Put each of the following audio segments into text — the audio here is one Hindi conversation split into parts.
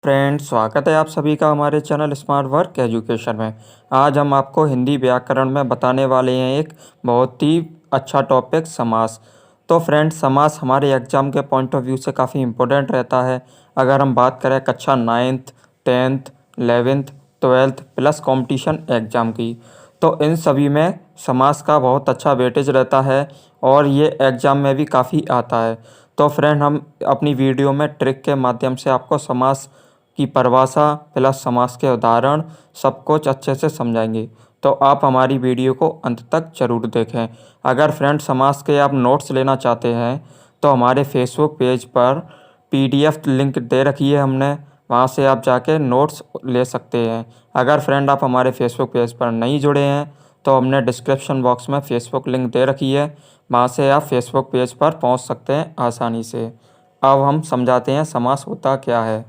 फ्रेंड्स, स्वागत है आप सभी का हमारे चैनल स्मार्ट वर्क एजुकेशन में। आज हम आपको हिंदी व्याकरण में बताने वाले हैं एक बहुत ही अच्छा टॉपिक, समास। तो फ्रेंड्स, समास हमारे एग्जाम के पॉइंट ऑफ व्यू से काफ़ी इम्पोर्टेंट रहता है। अगर हम बात करें कक्षा 9th 10th 11th 12th plus competition exam की, तो इन सभी में समास का बहुत अच्छा वेटेज रहता है और ये एग्ज़ाम में भी काफ़ी आता है। तो फ्रेंड, हम अपनी वीडियो में ट्रिक के माध्यम से आपको समास की परिभाषा प्लस समास के उदाहरण सब कुछ अच्छे से समझाएंगे। तो आप हमारी वीडियो को अंत तक ज़रूर देखें। अगर फ्रेंड समास के आप नोट्स लेना चाहते हैं तो हमारे फेसबुक पेज पर पीडीएफ लिंक दे रखी है हमने, वहाँ से आप जाके नोट्स ले सकते हैं। अगर फ्रेंड आप हमारे फेसबुक पेज पर नहीं जुड़े हैं तो हमने डिस्क्रिप्शन बॉक्स में फेसबुक लिंक दे रखी है, वहाँ से आप फेसबुक पेज पर पहुँच सकते हैं आसानी से। अब हम समझाते हैं समास होता क्या है।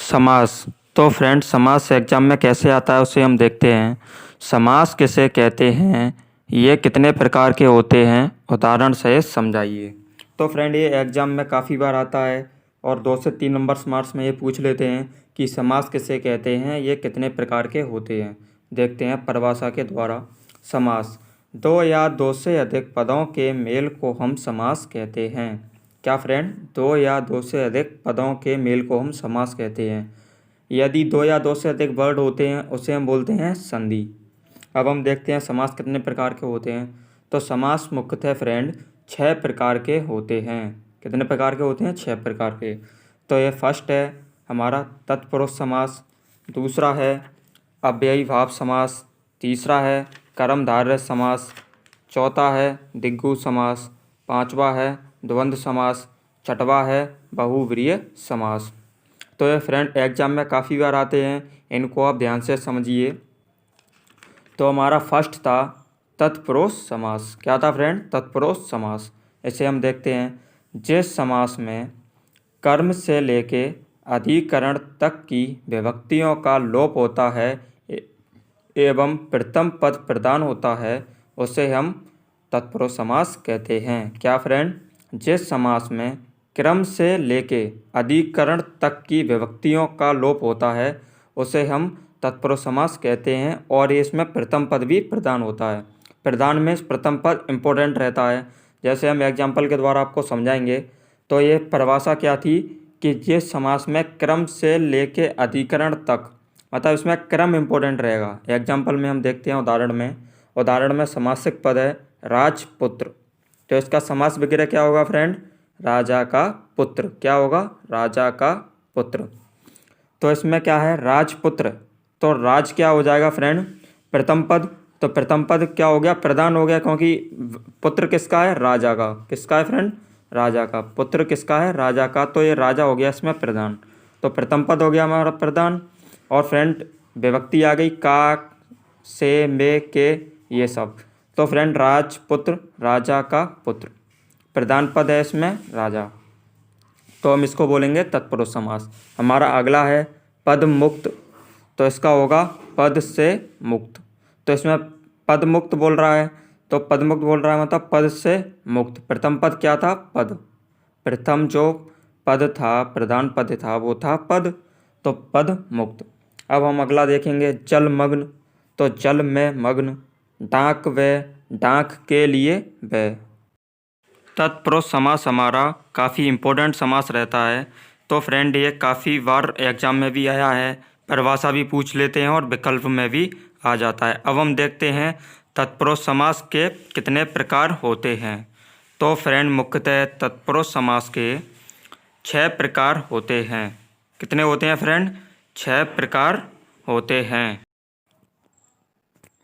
समास। तो फ्रेंड, समास एग्जाम में कैसे आता है उसे हम देखते हैं। समास किसे कहते हैं, ये कितने प्रकार के होते हैं, उदाहरण से समझाइए। तो फ्रेंड, ये एग्जाम में काफ़ी बार आता है और 2 से 3 नंबर मार्क्स में ये पूछ लेते हैं कि समास किसे कहते हैं, ये कितने प्रकार के होते हैं। देखते हैं परिभाषा के द्वारा। समास, दो या दो से अधिक पदों के मेल को हम समास कहते हैं। क्या फ्रेंड, दो या दो से अधिक पदों के मेल को हम समास कहते हैं। यदि दो या दो से अधिक वर्ड होते हैं उसे हम बोलते हैं संधि। अब हम देखते हैं समास कितने प्रकार के होते हैं। तो समास मुख्यतः फ्रेंड 6 प्रकार के होते हैं। कितने प्रकार के होते हैं? 6 प्रकार के। तो ये फर्स्ट है हमारा तत्पुरुष समास, दूसरा है अव्ययी भाव समास, तीसरा है कर्मधारय समास, चौथा है दिग्गु समास, पांचवा है द्वंद्व समास, छठवा है बहुव्रीहि समास। तो ये फ्रेंड एग्जाम में काफ़ी बार आते हैं, इनको आप ध्यान से समझिए। तो हमारा फर्स्ट था तत्पुरुष समास। क्या था फ्रेंड? तत्पुरुष समास। इसे हम देखते हैं। जिस समास में कर्म से लेके अधिकरण तक की विभक्तियों का लोप होता है एवं प्रथम पद प्रदान होता है, उसे हम तत्पुरुष समास कहते हैं। क्या फ्रेंड? जिस समास में क्रम से लेके अधिकरण तक की विभक्तियों का लोप होता है उसे हम तत्पुरुष समास कहते हैं और इसमें प्रथम पद भी प्रदान होता है। प्रदान में प्रथम पद इम्पोर्टेंट रहता है, जैसे हम एग्जाम्पल के द्वारा आपको समझाएंगे। तो ये परिभाषा क्या थी कि जिस समास में क्रम से लेके अधिकरण तक, मतलब इसमें क्रम इम्पोर्टेंट रहेगा। एग्जाम्पल में हम देखते हैं उदाहरण में समासिक पद है राजपुत्र। तो इसका समास विग्रह क्या होगा फ्रेंड? राजा का पुत्र। क्या होगा? राजा का पुत्र। तो इसमें क्या है? राजपुत्र। तो राज क्या हो जाएगा फ्रेंड? प्रथम पद। तो प्रथम पद क्या हो गया? प्रधान हो गया, क्योंकि पुत्र किसका है? राजा का। किसका है फ्रेंड? राजा का। पुत्र किसका है? राजा का। तो ये राजा हो गया इसमें प्रधान। तो प्रथम पद हो गया हमारा प्रधान। और फ्रेंड विभक्ति आ गई का, से, में, के, ये सब। तो फ्रेंड राजपुत्र, राजा का पुत्र, प्रधान पद है इसमें राजा। तो हम इसको बोलेंगे तत्पुरुष समास। हमारा अगला है पद मुक्त। तो इसका होगा पद से मुक्त। तो इसमें पद मुक्त बोल रहा है, तो पद मुक्त बोल रहा है मतलब पद से मुक्त। प्रथम पद क्या था? पद। प्रथम जो पद था, प्रधान पद था, वो था पद। तो पद मुक्त। अब हम अगला देखेंगे जलमग्न। तो जल में मग्न। डाक व डाक के लिए व। तत्पुरुष समास हमारा काफ़ी इम्पोर्टेंट समास रहता है। तो फ्रेंड ये काफ़ी बार एग्जाम में भी आया है, परिभाषा भी पूछ लेते हैं और विकल्प में भी आ जाता है। अब हम देखते हैं तत्पुरुष समास के कितने प्रकार होते हैं। तो फ्रेंड मुख्यतः तत्पुरुष समास के 6 प्रकार होते हैं। कितने होते हैं फ्रेंड? 6 प्रकार होते हैं।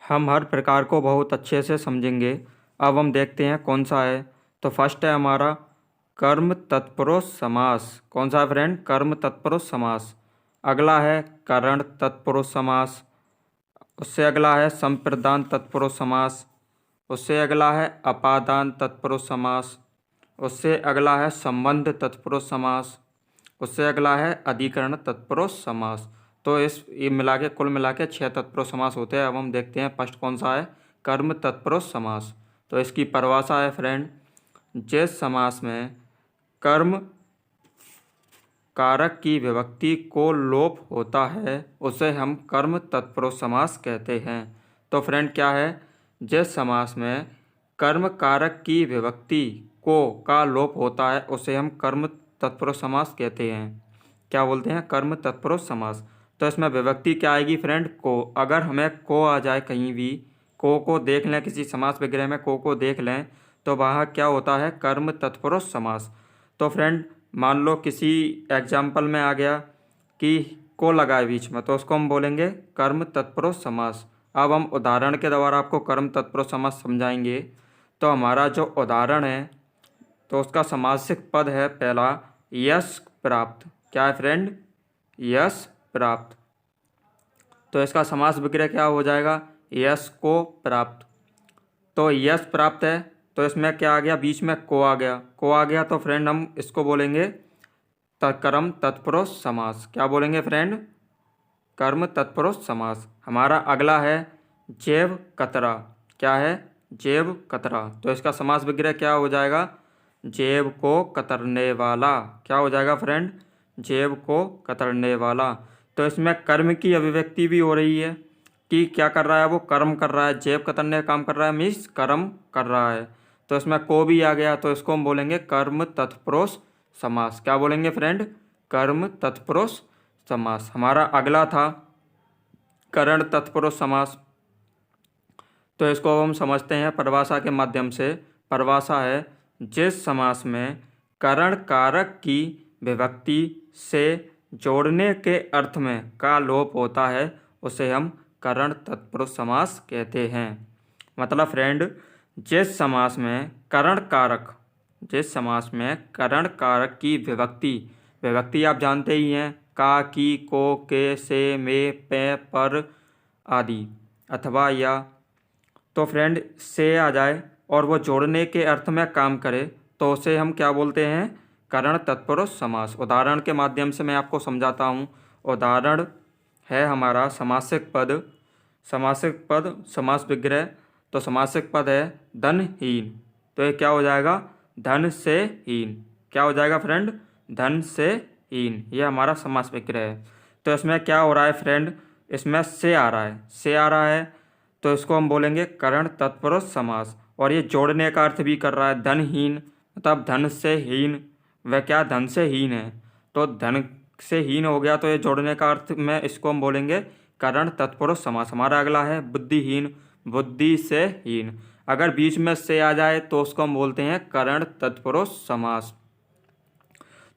हम हर प्रकार को बहुत अच्छे से समझेंगे। अब हम देखते हैं कौन सा है। तो फर्स्ट है हमारा कर्म तत्पुरुष समास। कौन सा है फ्रेंड? कर्म तत्पुरुष समास। अगला है करण तत्पुरुष समास। उससे अगला है संप्रदान तत्पुरुष समास। उससे अगला है अपादान तत्पुरुष समास। उससे अगला है संबंध तत्पुरुष समास। उससे अगला है अधिकरण तत्पुरुष समास। तो ये मिला के कुल मिला के 6 तत्पुरुष समास होते हैं। अब हम देखते हैं फर्स्ट कौन सा है? कर्म तत्पुरुष समास। तो इसकी परिभाषा है फ्रेंड, जिस समास में कर्म कारक की विभक्ति को लोप होता है उसे हम कर्म तत्पुरुष समास कहते हैं। तो फ्रेंड क्या है, जिस समास में कर्म कारक की विभक्ति को का लोप होता है उसे हम कर्म तत्पुरुष समास कहते हैं। क्या बोलते हैं, कर्म तत्पुरुष समास। तो इसमें विभक्ति क्या आएगी फ्रेंड, को। अगर हमें को आ जाए कहीं भी, को देख लें किसी समास विग्रह में, को देख लें तो वह क्या होता है, कर्म तत्पुरुष समास। तो फ्रेंड मान लो किसी एग्जाम्पल में आ गया कि को लगाए बीच में, तो उसको हम बोलेंगे कर्म तत्पुरुष समास। अब हम उदाहरण के द्वारा आपको कर्म तत्पुरुष समास समझाएंगे। तो हमारा जो उदाहरण है तो उसका समासिक पद है पहला यश प्राप्त। क्या है फ्रेंड, यश प्राप्त। तो इसका समास विग्रह क्या हो जाएगा, यश को प्राप्त। तो यश प्राप्त है तो इसमें क्या आ गया, बीच में को आ गया तो फ्रेंड हम इसको बोलेंगे कर्म तत्पुरुष समास। क्या बोलेंगे फ्रेंड, कर्म तत्पुरुष समास। हमारा अगला है जेव कतरा। क्या है, जेव कतरा। तो इसका समास विग्रह क्या हो जाएगा, जेव को कतरने वाला। क्या हो जाएगा फ्रेंड, जेव को कतरने वाला। तो इसमें कर्म की अभिव्यक्ति भी हो रही है कि क्या कर रहा है, वो कर्म कर रहा है, जेब कतरने का काम कर रहा है, मीन्स कर्म कर रहा है। तो इसमें को भी आ गया तो इसको हम बोलेंगे कर्म तत्पुरुष समास। क्या बोलेंगे फ्रेंड, कर्म तत्पुरुष समास। हमारा अगला था करण तत्पुरुष समास। तो इसको हम समझते हैं परिभाषा के माध्यम से। परिभाषा है, जिस समास में करण कारक की विभक्ति से जोड़ने के अर्थ में का लोप होता है उसे हम करण तत्पुरुष समास कहते हैं। मतलब फ्रेंड जिस समास में करण कारक, जिस समास में करण कारक की विभक्ति आप जानते ही हैं, का, की, को, के, से, में, पे, पर आदि अथवा या। तो फ्रेंड से आ जाए और वो जोड़ने के अर्थ में काम करे तो उसे हम क्या बोलते हैं, करण तत्पुरुष समास। उदाहरण के माध्यम से मैं आपको समझाता हूँ। उदाहरण है हमारा समासिक पद, समास विग्रह। तो समासिक पद है धनहीन। तो ये क्या हो जाएगा, धन से हीन। क्या हो जाएगा फ्रेंड, धन से हीन। ये हमारा समास विग्रह है। तो इसमें क्या हो रहा है फ्रेंड, इसमें से आ रहा है तो इसको हम बोलेंगे करण तत्पुरुष समास। और ये जोड़ने का अर्थ भी कर रहा है, धनहीन मतलब धन से हीन। वह क्या, धन से हीन है तो धन से हीन हो गया, तो ये जोड़ने का अर्थ में इसको हम बोलेंगे करण तत्पुरुष समास। हमारा अगला है बुद्धिहीन, बुद्धि से हीन। अगर बीच में से आ जाए तो उसको हम बोलते हैं करण तत्पुरुष समास।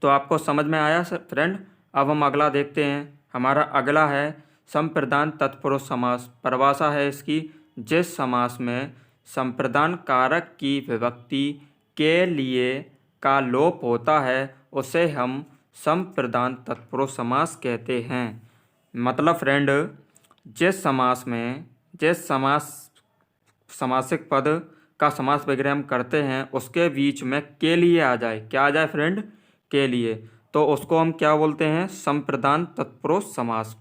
तो आपको समझ में आया फ्रेंड। अब हम अगला देखते हैं। हमारा अगला है संप्रदान तत्पुरुष समास। परिभाषा है इसकी, जिस समास में संप्रदान कारक की विभक्ति के लिए का लोप होता है उसे हम संप्रदान तत्पुरुष समास कहते हैं। मतलब फ्रेंड जिस समासिक पद का समास विग्रह हम करते हैं उसके बीच में के लिए आ जाए, क्या आ जाए फ्रेंड, के लिए, तो उसको हम क्या बोलते हैं, संप्रदान तत्पुरुष समास।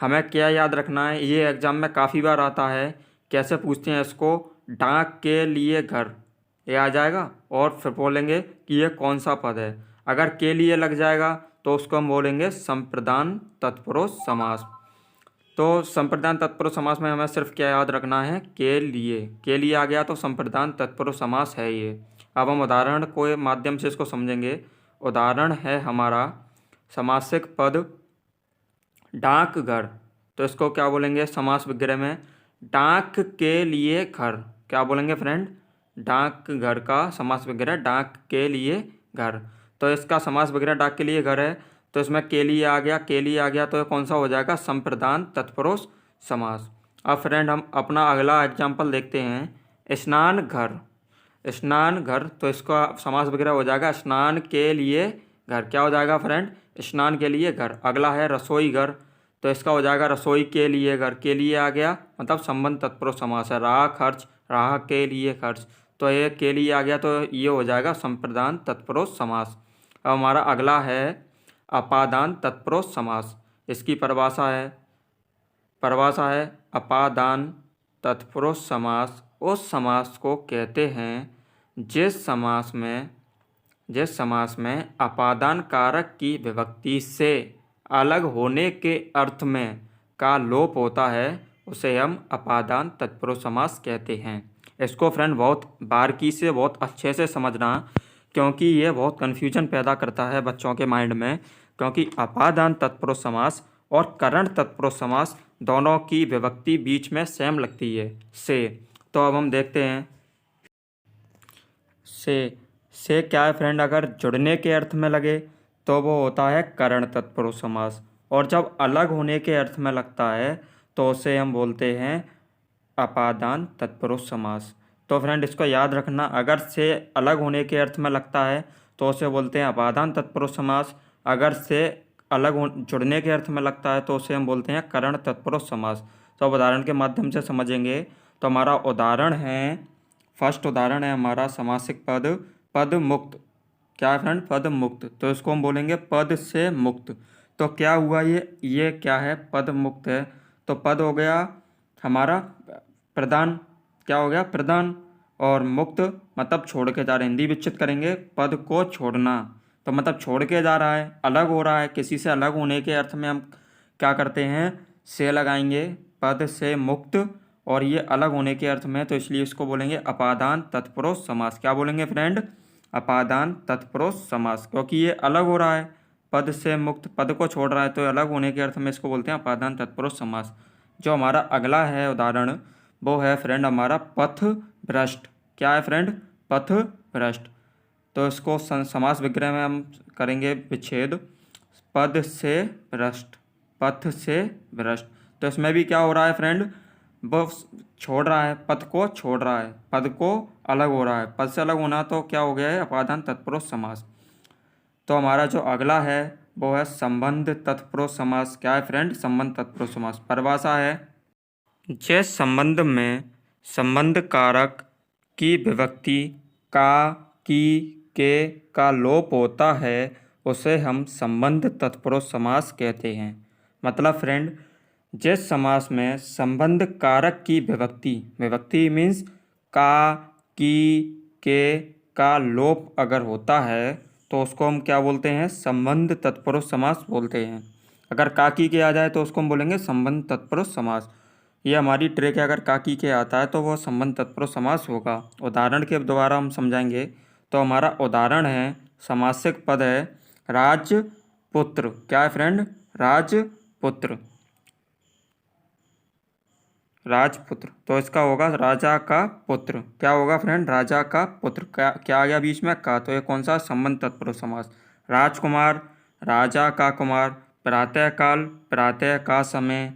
हमें क्या याद रखना है, ये एग्जाम में काफ़ी बार आता है। कैसे पूछते हैं इसको, डाक के लिए घर, ये आ जाएगा और फिर बोलेंगे कि ये कौन सा पद है। अगर के लिए लग जाएगा तो उसको हम बोलेंगे संप्रदान तत्पुरुष समास। तो संप्रदान तत्पुरुष समास में हमें सिर्फ क्या याद रखना है, के लिए आ गया तो संप्रदान तत्पुरुष समास है ये। अब हम उदाहरण के माध्यम से इसको समझेंगे। उदाहरण है हमारा समासिक पद डाकघर। तो इसको क्या बोलेंगे समास विग्रह में, डाक के लिए घर। क्या बोलेंगे फ्रेंड, डाकघर का समास विग्रह डाक के लिए घर। तो इसका समास विग्रह डाक के लिए घर है तो इसमें के लिए आ गया तो कौन सा हो जाएगा, संप्रदान तत्पुरुष समास। अब फ्रेंड हम अपना अगला एग्जाम्पल देखते हैं, स्नान घर। तो इसका समास विग्रह हो जाएगा स्नान के लिए घर। क्या हो जाएगा फ्रेंड, स्नान के लिए घर। अगला है रसोई घर। तो इसका हो जाएगा रसोई के लिए घर। के लिए आ गया मतलब संबंध तत्पुरुष समास है। राह खर्च, राह के लिए खर्च। तो ये के लिए आ गया तो ये हो जाएगा संप्रदान तत्पुरुष समास। अब हमारा अगला है अपादान तत्पुरुष समास। इसकी परिभाषा है अपादान तत्पुरुष समास उस समास को कहते हैं जिस समास में अपादान कारक की विभक्ति से अलग होने के अर्थ में का लोप होता है, उसे हम अपादान तत्पुरुष समास कहते हैं। इसको फ्रेंड बहुत बारीकी से बहुत अच्छे से समझना, क्योंकि ये बहुत कन्फ्यूजन पैदा करता है बच्चों के माइंड में। क्योंकि अपादान तत्पुरुष समास और करण तत्पुरुष समास दोनों की विभक्ति बीच में सेम लगती है, से। तो अब हम देखते हैं से क्या है फ्रेंड। अगर जुड़ने के अर्थ में लगे तो वो होता है करण तत्पुरुष समास, और जब अलग होने के अर्थ में लगता है तो उसे हम बोलते हैं अपादान तत्पुरुष समास। तो फ्रेंड इसको याद रखना, अगर से अलग होने के अर्थ में लगता है तो उसे बोलते हैं अपादान तत्पुरुष समास, अगर से जुड़ने के अर्थ में लगता है तो उसे हम बोलते हैं करण तत्पुरुष समास। तो उदाहरण के माध्यम से समझेंगे। तो हमारा उदाहरण है, फर्स्ट उदाहरण है हमारा समासिक पद, पद मुक्त। क्या है फ्रेंड? पद मुक्त। तो इसको हम बोलेंगे पद से मुक्त। तो क्या हुआ, ये क्या है? पद मुक्त है। तो पद हो गया हमारा प्रदान। क्या हो गया? प्रदान। और मुक्त मतलब छोड़ के जा रहे हैं, हिंदी विच्छेद करेंगे पद को छोड़ना। तो मतलब छोड़ के जा रहा है, अलग हो रहा है, किसी से अलग होने के अर्थ में हम क्या करते हैं? से लगाएंगे, पद से मुक्त, और ये अलग होने के अर्थ में, तो इसलिए इसको बोलेंगे अपादान तत्पुरुष समास। क्या बोलेंगे फ्रेंड? अपादान तत्पुरुष समास, क्योंकि ये अलग हो रहा है, पद से मुक्त, पद को छोड़ रहा है, तो अलग होने के अर्थ में इसको बोलते हैं अपादान तत्पुरुष समास। जो हमारा अगला है उदाहरण, वो है फ्रेंड हमारा पथ भ्रष्ट। क्या है फ्रेंड? पथ भ्रष्ट। तो इसको समास विग्रह में हम करेंगे विच्छेद, पद से भ्रष्ट, पथ से भ्रष्ट। तो इसमें भी क्या हो रहा है फ्रेंड? वो छोड़ रहा है, पद को छोड़ रहा है, पद को अलग हो रहा है, पद से अलग होना तो क्या हो गया है? अपादान तत्पुरुष समास। तो हमारा जो अगला है वो है संबंध तत्पुरुष समास। क्या है फ्रेंड? संबंध तत्पुरुष समास। परिभाषा है, जिस संबंध में संबंध कारक की विभक्ति का, की, के का लोप होता है उसे हम संबंध तत्पुरुष समास कहते हैं। मतलब फ्रेंड, जिस समास में संबंध कारक की विभक्ति मीन्स का, की, के का लोप अगर होता है तो उसको हम क्या बोलते हैं? संबंध तत्पुरुष समास बोलते हैं। अगर काकी के आ जाए तो उसको हम बोलेंगे संबंध तत्पुरुष समास। ये हमारी ट्रिक है, अगर काकी के आता है तो वो संबंध तत्पुरुष समास होगा। उदाहरण के द्वारा हम समझाएंगे। तो हमारा उदाहरण है, समासिक पद है राजपुत्र। क्या है फ्रेंड? राजपुत्र, राजपुत्र। तो इसका होगा राजा का पुत्र। क्या होगा फ्रेंड? राजा का पुत्र। क्या आ गया बीच में? का। तो ये कौन सा? संबंध तत्पुरुष समास। राजकुमार, राजा का कुमार, प्रातःकाल, प्रातः का समय,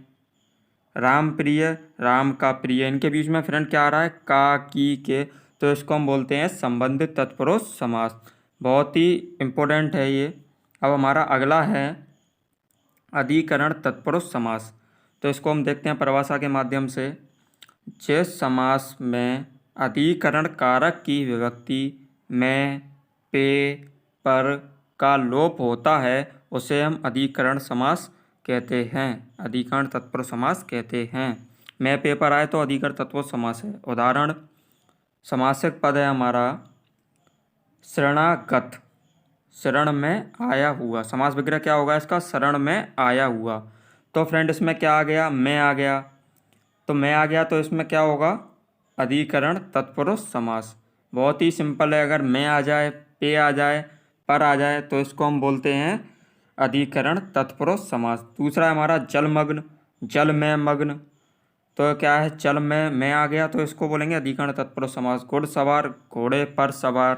राम प्रिय, राम का प्रिय। इनके बीच में फ्रेंड क्या आ रहा है? का, की, के। तो इसको हम बोलते हैं संबंधित तत्पुरुष समास। बहुत ही इम्पोर्टेंट है ये। अब हमारा अगला है अधिकरण तत्पुरुष समास। तो इसको हम देखते हैं परिभाषा के माध्यम से। जिस समास में अधिकरण कारक की विभक्ति में, पे, पर का लोप होता है उसे हम अधिकरण समास कहते हैं, अधिकरण तत्पुरुष समास कहते हैं। मैं पे पर आए तो अधिकरण तत्पुरुष समास है। उदाहरण, समासिक पद है हमारा शरणागत, शरण में आया हुआ। समास विग्रह क्या होगा इसका? शरण में आया हुआ। तो फ्रेंड इसमें क्या आ गया? मैं आ गया। तो मैं आ गया तो इसमें क्या होगा? अधिकरण तत्पुरुष समास। बहुत ही सिंपल है, अगर मैं आ जाए, पे आ जाए, पर आ जाए तो इसको हम बोलते हैं अधिकरण तत्पुरुष समास। दूसरा है हमारा जलमग्न, जल में मग्न। तो क्या है? जल में मैं आ गया तो इसको बोलेंगे अधिकरण तत्पुरुष समास। घुड़सवार, घोड़े पर सवार,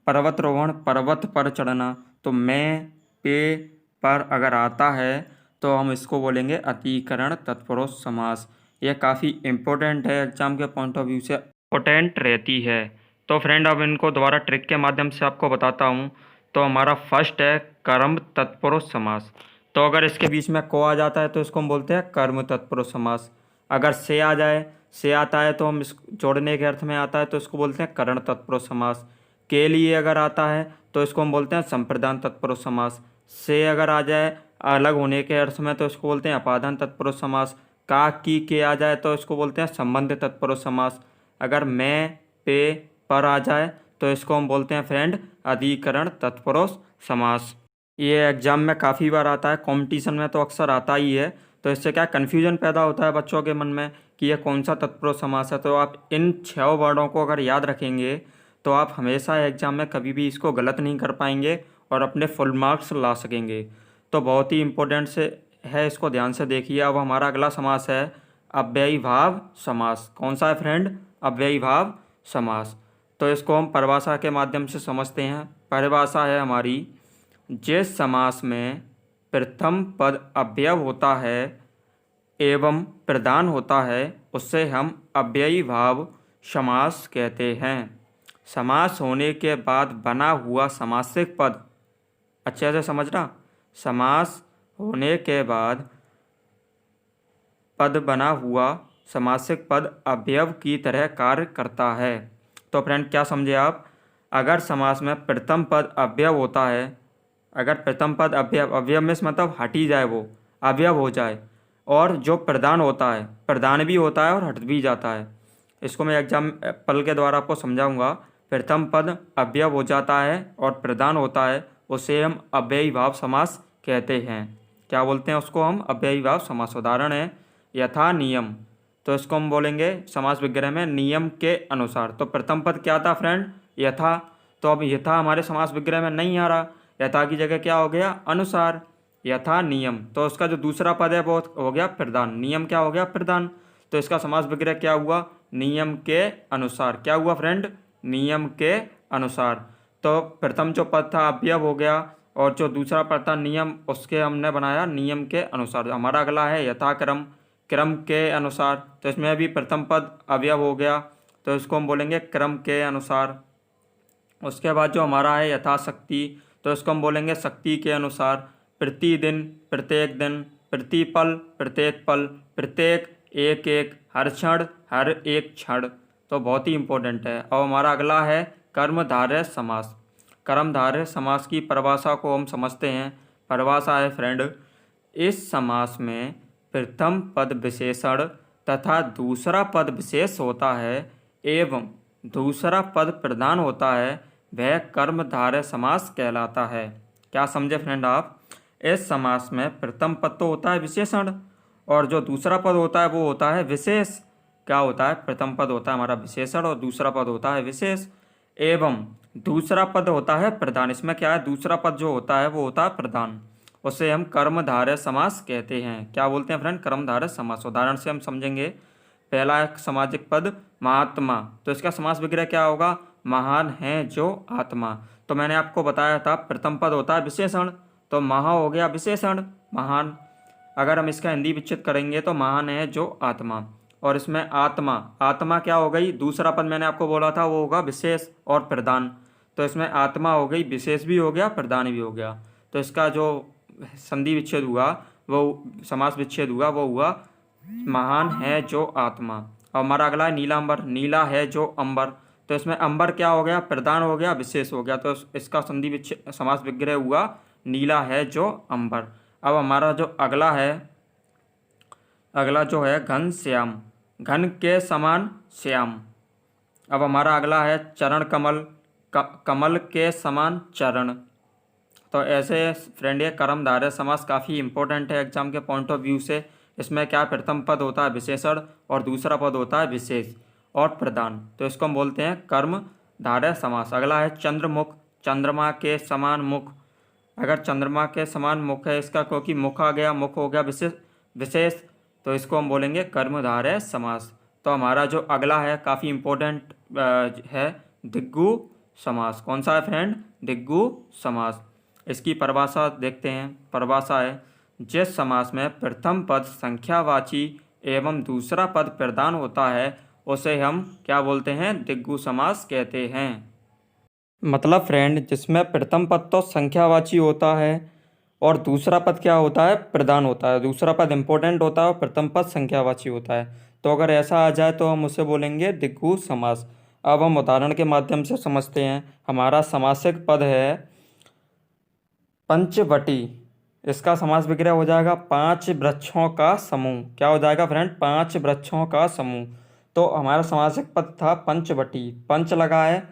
पर्वतारोहण, पर्वत पर चढ़ना। तो मैं, पे, पर अगर आता है तो हम इसको बोलेंगे अधिकरण तत्पुरुष समास। यह काफ़ी इम्पोर्टेंट है, एग्जाम के पॉइंट ऑफ व्यू से इम्पोर्टेंट रहती है। तो फ्रेंड अब इनको दोबारा ट्रिक के माध्यम से आपको बताता हूँ। तो हमारा फर्स्ट है कर्म तत्पुरुष समास। तो अगर इसके बीच में को आ जाता है तो इसको हम बोलते हैं कर्म तत्पुरुष समास। अगर से आ जाए, से आता है तो हम इस जोड़ने के अर्थ में आता है तो इसको बोलते हैं करण तत्पुरुष समास। के लिए अगर आता है तो इसको हम बोलते हैं संप्रदान तत्पुरुष समास। से अगर आ जाए अलग होने के अर्थ में तो इसको बोलते हैं अपादान तत्पुरुष समास। का, की, के आ जाए तो इसको बोलते हैं संबंध तत्पुरुष समास। अगर मैं, पे, पर आ जाए तो इसको हम बोलते हैं फ्रेंड अधिकरण तत्पुरुष समास। ये एग्जाम में काफ़ी बार आता है, कंपटीशन में तो अक्सर आता ही है। तो इससे क्या कन्फ्यूजन पैदा होता है बच्चों के मन में कि ये कौन सा तत्पुरुष समास है। तो आप इन 6 वर्डों को अगर याद रखेंगे तो आप हमेशा एग्जाम में कभी भी इसको गलत नहीं कर पाएंगे और अपने फुल मार्क्स ला सकेंगे। तो बहुत ही इम्पोर्टेंट से है, इसको ध्यान से देखिए। अब हमारा अगला समास है अव्ययी भाव समास। कौन सा है फ्रेंड? अव्ययी भाव समास। तो इसको हम परिभाषा के माध्यम से समझते हैं। परिभाषा है हमारी, जिस समास में प्रथम पद अव्यय होता है एवं प्रधान होता है उससे हम अव्ययी भाव समास कहते हैं। समास होने के बाद बना हुआ समासिक पद, अच्छे से समझना, समास होने के बाद पद बना हुआ समासिक पद अवयव की तरह कार्य करता है। तो फ्रेंड क्या समझे आप? अगर समास में प्रथम पद अवयव होता है, अगर प्रथम पद अवयव, अवयव में मतलब हट ही जाए, वो अवयव हो जाए, और जो प्रधान होता है, प्रधान भी होता है और हट भी जाता है। इसको मैं एग्जाम्पल के द्वारा आपको समझाऊंगा। प्रथम पद अवयव हो जाता है और प्रधान होता है, उसे हम अव्ययी भाव समास कहते हैं। क्या बोलते हैं उसको हम? अव्ययी भाव समास। उदाहरण है यथा नियम, तो इसको हम बोलेंगे समास विग्रह में नियम के अनुसार। तो प्रथम पद क्या था फ्रेंड? यथा। तो अब यथा हमारे समास विग्रह में नहीं आ रहा, यथा की जगह क्या हो गया? अनुसार। यथा नियम, तो उसका जो दूसरा पद है वो हो गया प्रधान। नियम क्या हो गया? प्रधान। तो इसका समास विग्रह क्या हुआ? नियम के अनुसार। क्या हुआ फ्रेंड? नियम के अनुसार। तो प्रथम जो पद था अवयव हो गया, और जो दूसरा पद था नियम, उसके हमने बनाया नियम के अनुसार। हमारा अगला है यथाक्रम, क्रम के अनुसार। तो इसमें भी प्रथम पद अवयव हो गया, तो इसको हम बोलेंगे क्रम के अनुसार। उसके बाद जो हमारा है यथाशक्ति, तो इसको हम बोलेंगे शक्ति के अनुसार। प्रतिदिन, प्रत्येक दिन, प्रतिपल, प्रत्येक पल, प्रत्येक, एक एक, हर क्षण, हर एक क्षण। तो बहुत ही इम्पोर्टेंट है। अब हमारा अगला है कर्मधारय समास। कर्मधारय समास की परिभाषा को हम समझते हैं। परिभाषा है फ्रेंड, इस समास में प्रथम पद विशेषण तथा दूसरा पद विशेष होता है एवं दूसरा पद प्रधान होता है, वह कर्मधारय समास कहलाता है। क्या समझे फ्रेंड आप? इस समास में प्रथम पद तो होता है विशेषण, और जो दूसरा पद होता है वो होता है विशेष। क्या होता है? प्रथम पद होता है हमारा विशेषण और दूसरा पद होता है विशेष, एवं दूसरा पद होता है प्रधान। इसमें क्या है? दूसरा पद जो होता है वो होता है प्रधान, उसे हम कर्मधारय समास कहते हैं। क्या बोलते हैं फ्रेंड? कर्मधारय समास। उदाहरण से हम समझेंगे। पहला एक सामाजिक पद महात्मा, तो इसका समास विग्रह क्या होगा? महान है जो आत्मा। तो मैंने आपको बताया था प्रथम पद होता है विशेषण, तो महा हो गया विशेषण, महान। अगर हम इसका हिंदी विच्छेद करेंगे तो महान है जो आत्मा। और इसमें आत्मा, आत्मा क्या हो गई? दूसरा पद मैंने आपको बोला था वो होगा विशेष और प्रधान। तो इसमें आत्मा हो गई, विशेष भी हो गया, प्रधान भी हो गया। तो इसका जो संधि विच्छेद हुआ, वो समास विच्छेद हुआ, वो हुआ महान है जो आत्मा। और हमारा अगला है नीलांबर। नीला है जो अंबर, तो इसमें अंबर क्या हो गया? प्रधान हो गया, विशेष हो गया। तो इसका संधि विच्छेद समास विग्रह हुआ नीला है जो अंबर। अब हमारा जो अगला है, अगला जो है घन श्याम, घन के समान श्याम। अब हमारा अगला है चरण कमल, कमल के समान चरण। तो ऐसे फ्रेंड ये कर्मधारय समास काफ़ी इंपॉर्टेंट है एग्जाम के पॉइंट ऑफ व्यू से। इसमें क्या प्रथम पद होता है विशेषण और दूसरा पद होता है विशेष और प्रधान। तो इसको हम बोलते हैं कर्मधारय समास। अगला है चंद्रमुख, चंद्रमा के समान मुख। अगर चंद्रमा के समान मुख है इसका, क्योंकि मुख आ गया, मुख हो गया विशेष, विशेष, तो इसको हम बोलेंगे कर्मधारय समास। तो हमारा जो अगला है काफ़ी इम्पोर्टेंट है दिग्गु समास। कौन सा है फ्रेंड? दिग्गु समास। इसकी परिभाषा देखते हैं। परिभाषा है, जिस समास में प्रथम पद संख्यावाची एवं दूसरा पद प्रधान होता है उसे हम क्या बोलते हैं? दिग्गु समास कहते हैं। मतलब फ्रेंड जिसमें प्रथम पद तो संख्यावाची होता है और दूसरा पद क्या होता है? प्रधान होता है। दूसरा पद इंपॉर्टेंट होता है और प्रथम पद संख्यावाची होता है। तो अगर ऐसा आ जाए तो हम उसे बोलेंगे दिग्गु समास। अब हम उदाहरण के माध्यम से समझते हैं। हमारा समासिक पद है पंचवटी, इसका समास विग्रह हो जाएगा 5 वृक्षों का समूह। क्या हो जाएगा फ्रेंड? 5 वृक्षों का समूह। तो हमारा समासिक पद था पंचवटी, पंच लगा है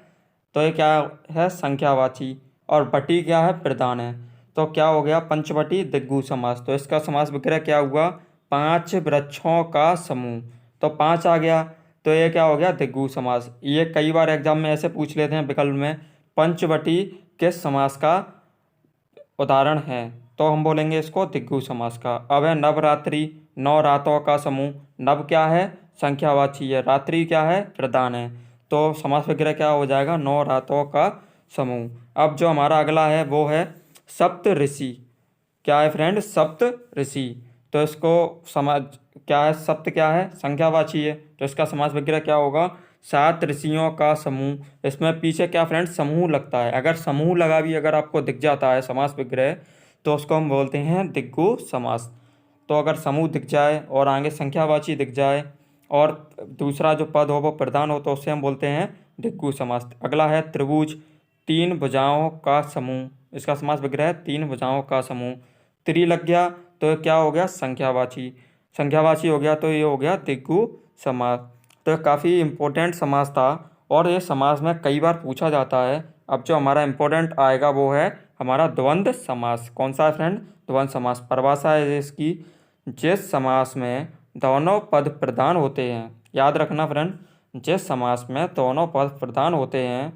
तो ये क्या है, संख्यावाची, और बटी क्या है, प्रधान है। तो क्या हो गया, पंचवटी दिग्गु समास। तो इसका समास विग्रह क्या हुआ, 5 वृक्षों का समूह। तो 5 आ गया, तो ये क्या हो गया, दिग्गु समास। ये कई बार एग्जाम में ऐसे पूछ लेते हैं विकल्प में, पंचवटी किस समास का उदाहरण है, तो हम बोलेंगे इसको दिग्गु समास का। अब है नवरात्रि, 9 रातों का समूह। नव क्या है, संख्यावाची है, रात्रि क्या है, प्रधान है। तो समास विग्रह क्या हो जाएगा, 9 रातों का समूह। अब जो हमारा अगला है वो है सप्त ऋषि। क्या है फ्रेंड, सप्त ऋषि। तो इसको समाज क्या है, सप्त क्या है, संख्यावाची है, तो इसका समास विग्रह क्या होगा, 7 ऋषियों का समूह। इसमें पीछे क्या फ्रेंड, समूह लगता है। अगर समूह लगा भी अगर आपको दिख जाता है समास विग्रह, तो उसको हम बोलते हैं दिग्गु समास। तो अगर समूह दिख जाए और आगे संख्यावाची दिख जाए और दूसरा जो पद हो वो प्रधान हो, तो उससे हम बोलते हैं दिग्गु समास। अगला है त्रिभुज, 3 भुजाओं का समूह। इसका समास विग्रह है 3 भुजाओं का समूह। त्रि लग गया तो ये क्या हो गया, संख्यावाची, संख्यावाची हो गया तो ये हो गया दिग्गु समास। तो ये काफ़ी इम्पोर्टेंट समास था और ये समास में कई बार पूछा जाता है। अब जो हमारा इम्पोर्टेंट आएगा वो है हमारा द्वंद्व समास। कौन सा है फ्रेंड, द्वंद्व समास। परिभाषा है इसकी, जिस समास में दोनों पद प्रधान होते हैं, याद रखना फ्रेंड, जिस समास में दोनों पद प्रधान होते हैं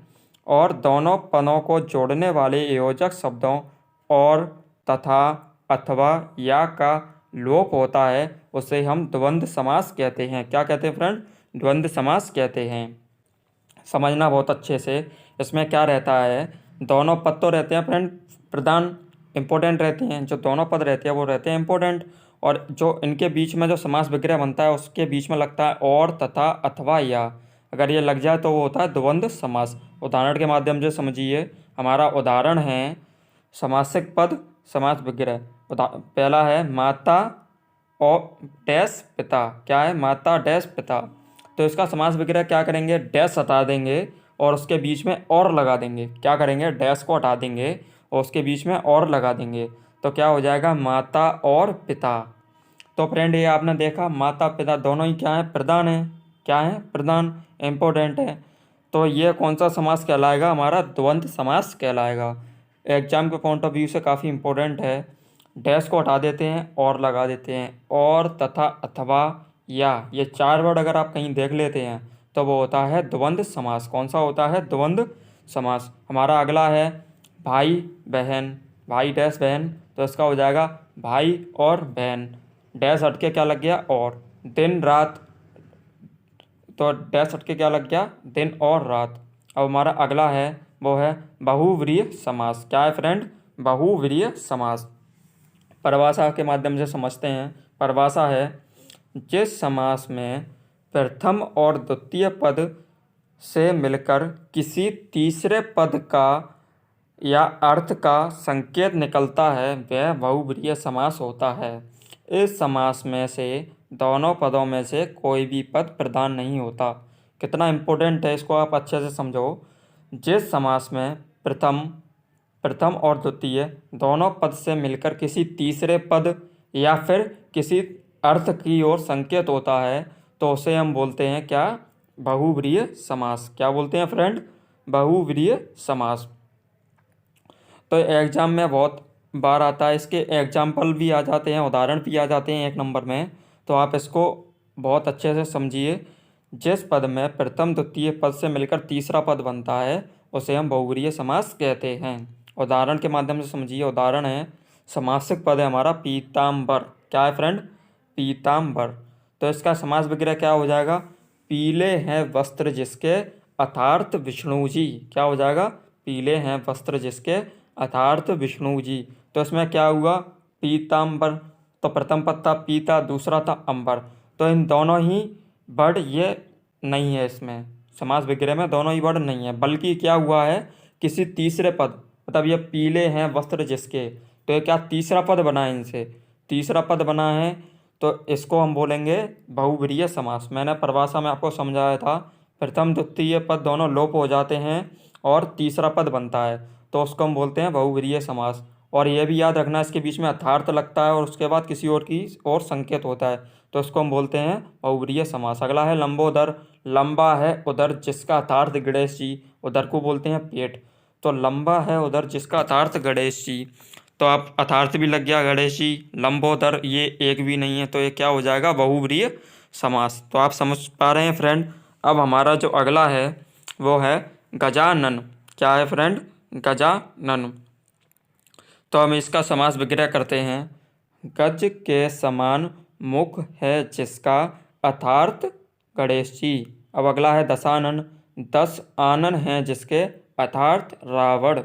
और दोनों पदों को जोड़ने वाले योजक शब्दों और तथा अथवा या का लोप होता है, उसे हम द्वंद्व समास कहते हैं। क्या कहते हैं फ्रेंड, द्वंद्व समास कहते हैं। समझना बहुत अच्छे से। इसमें क्या रहता है, दोनों पद तो रहते हैं फ्रेंड प्रधान, इंपॉर्टेंट रहते हैं। जो दोनों पद रहते हैं वो रहते हैं इंपॉर्टेंट, और जो इनके बीच में जो समास विग्रह बनता है उसके बीच में लगता है और तथा अथवा या। अगर ये लग जाए तो वो होता है द्वंद्व समास। उदाहरण के माध्यम से समझिए। हमारा उदाहरण है समासिक पद समास विग्रह। पहला है माता और डैश पिता। क्या है, माता डैश पिता। तो इसका समास विग्रह क्या करेंगे, डैश हटा देंगे और उसके बीच में और लगा देंगे। क्या करेंगे, डैश को हटा देंगे और उसके बीच में और लगा देंगे, तो क्या हो जाएगा, माता और पिता। तो फ्रेंड ये आपने देखा, माता पिता दोनों ही क्या है, प्रधान है। क्या है, प्रधान, इम्पोर्टेंट है। तो ये कौन सा समास कहलाएगा, हमारा द्वंद्व समास कहलाएगा। एग्जाम के पॉइंट ऑफ व्यू से काफ़ी इंपॉर्टेंट है। डैश को हटा देते हैं और लगा देते हैं, और तथा अथवा या, ये 4 वर्ड अगर आप कहीं देख लेते हैं तो वो होता है द्वंद्व समास। कौन सा होता है, द्वंद्व समास। हमारा अगला है भाई बहन, भाई डैश बहन, तो इसका हो जाएगा भाई और बहन। डैश हट के क्या लग गया, और। दिन रात, तो डैश हट के क्या लग गया, दिन और रात। अब हमारा अगला है वो है बहुव्रीहि समास। क्या है फ्रेंड, बहुव्रीहि समास। परिभाषा के माध्यम से समझते हैं। परिभाषा है, जिस समास में प्रथम और द्वितीय पद से मिलकर किसी तीसरे पद का या अर्थ का संकेत निकलता है वह बहुव्रीहि समास होता है। इस समास में से दोनों पदों में से कोई भी पद प्रधान नहीं होता। कितना इम्पोर्टेंट है, इसको आप अच्छे से समझो। जिस समास में प्रथम और द्वितीय दोनों पद से मिलकर किसी तीसरे पद या फिर किसी अर्थ की ओर संकेत होता है, तो उसे हम बोलते हैं क्या, बहुव्रीहि समास। क्या बोलते हैं फ्रेंड, बहुव्रीहि समास। तो एग्जाम में बहुत बार आता है, इसके एग्जाम्पल भी आ जाते हैं, उदाहरण भी आ जाते हैं 1 नंबर में। तो आप इसको बहुत अच्छे से समझिए। जिस पद में प्रथम द्वितीय पद से मिलकर तीसरा पद बनता है उसे हम बहुव्रीहि समास कहते हैं। उदाहरण के माध्यम से समझिए। उदाहरण है, समासिक पद है हमारा पीताम्बर। क्या है फ्रेंड, पीताम्बर। तो इसका समास विग्रह क्या हो जाएगा, पीले हैं वस्त्र जिसके अर्थात विष्णु जी। क्या हो जाएगा, पीले हैं वस्त्र जिसके अर्थात विष्णु जी। तो इसमें क्या हुआ, पीताम्बर। तो प्रथम पद था पीता, दूसरा था अंबर। तो इन दोनों ही वर्ड ये नहीं है, इसमें समास विग्रह में दोनों ही वर्ड नहीं है, बल्कि क्या हुआ है, किसी तीसरे पद, मतलब ये पीले हैं वस्त्र जिसके, तो ये क्या तीसरा पद बना है, इनसे तीसरा पद बना है, तो इसको हम बोलेंगे बहुव्रीहि समास। मैंने परिभाषा में आपको समझाया था, प्रथम द्वितीय पद दोनों लोप हो जाते हैं और तीसरा पद बनता है, तो उसको हम बोलते हैं बहुव्रीहि समास। और ये भी याद रखना इसके बीच में अर्थार्थ लगता है और उसके बाद किसी और की और संकेत होता है, तो इसको हम बोलते हैं बहुब्रीहि समास। अगला है लंबोदर। लंबा है उदर जिसका अर्थार्थ गणेश जी, उदर को बोलते हैं पेट। तो लंबा है उदर जिसका अर्थार्थ गणेश जी, तो आप अर्थार्थ भी लग गया गणेश जी, लंबोदर ये एक भी नहीं है, तो ये क्या हो जाएगा बहुब्रीहि समास। तो आप समझ पा रहे हैं फ्रेंड। अब हमारा जो अगला है वो है गजानन। क्या है फ्रेंड? गजानन। तो हम इसका समास विग्रह करते हैं। गज के समान मुख है जिसका अर्थार्थ गणेश जी। अब अगला है दशानन। 10 आनन हैं जिसके अर्थार्थ रावण।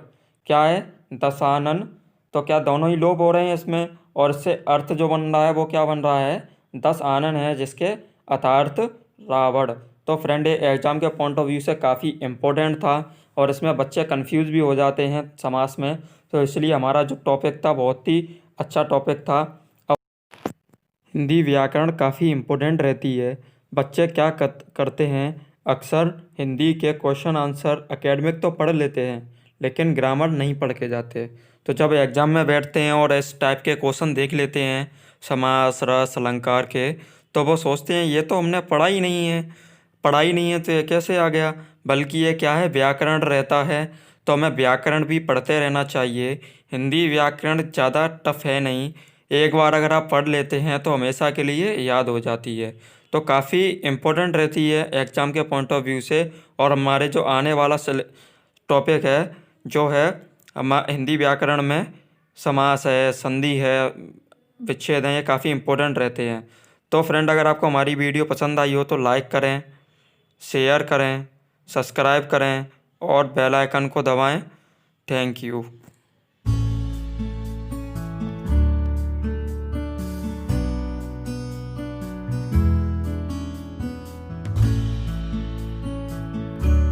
क्या है? दशानन। तो क्या दोनों ही लोप हो रहे हैं इसमें, और इससे अर्थ जो बन रहा है वो क्या बन रहा है? 10 आनन है जिसके अर्थार्थ रावण। तो फ्रेंड ये एग्जाम के पॉइंट ऑफ व्यू से काफ़ी इम्पोर्टेंट था और इसमें बच्चे कंफ्यूज भी हो जाते हैं समास में, तो इसलिए हमारा जो टॉपिक था बहुत ही अच्छा टॉपिक था। अब हिंदी व्याकरण काफ़ी इम्पोर्टेंट रहती है। बच्चे क्या करते हैं, अक्सर हिंदी के क्वेश्चन आंसर एकेडमिक तो पढ़ लेते हैं लेकिन ग्रामर नहीं पढ़ के जाते। तो जब एग्ज़ाम में बैठते हैं और इस टाइप के क्वेश्चन देख लेते हैं समास रस अलंकार के, तो वो सोचते हैं ये तो हमने पढ़ा ही नहीं है, पढ़ा ही नहीं है तो ये कैसे आ गया। बल्कि ये क्या है, व्याकरण रहता है, तो हमें व्याकरण भी पढ़ते रहना चाहिए। हिंदी व्याकरण ज़्यादा टफ है नहीं, एक बार अगर आप पढ़ लेते हैं तो हमेशा के लिए याद हो जाती है। तो काफ़ी इम्पोर्टेंट रहती है एग्ज़ाम के पॉइंट ऑफ व्यू से। और हमारे जो आने वाला टॉपिक है जो है हम हिंदी व्याकरण में समास है, संधि है, विच्छेद हैं, ये काफ़ी इम्पोर्टेंट रहते हैं। तो फ्रेंड अगर आपको हमारी वीडियो पसंद आई हो तो लाइक करें, शेयर करें, सब्सक्राइब करें और बेल आइकन को दबाएं। Thank you.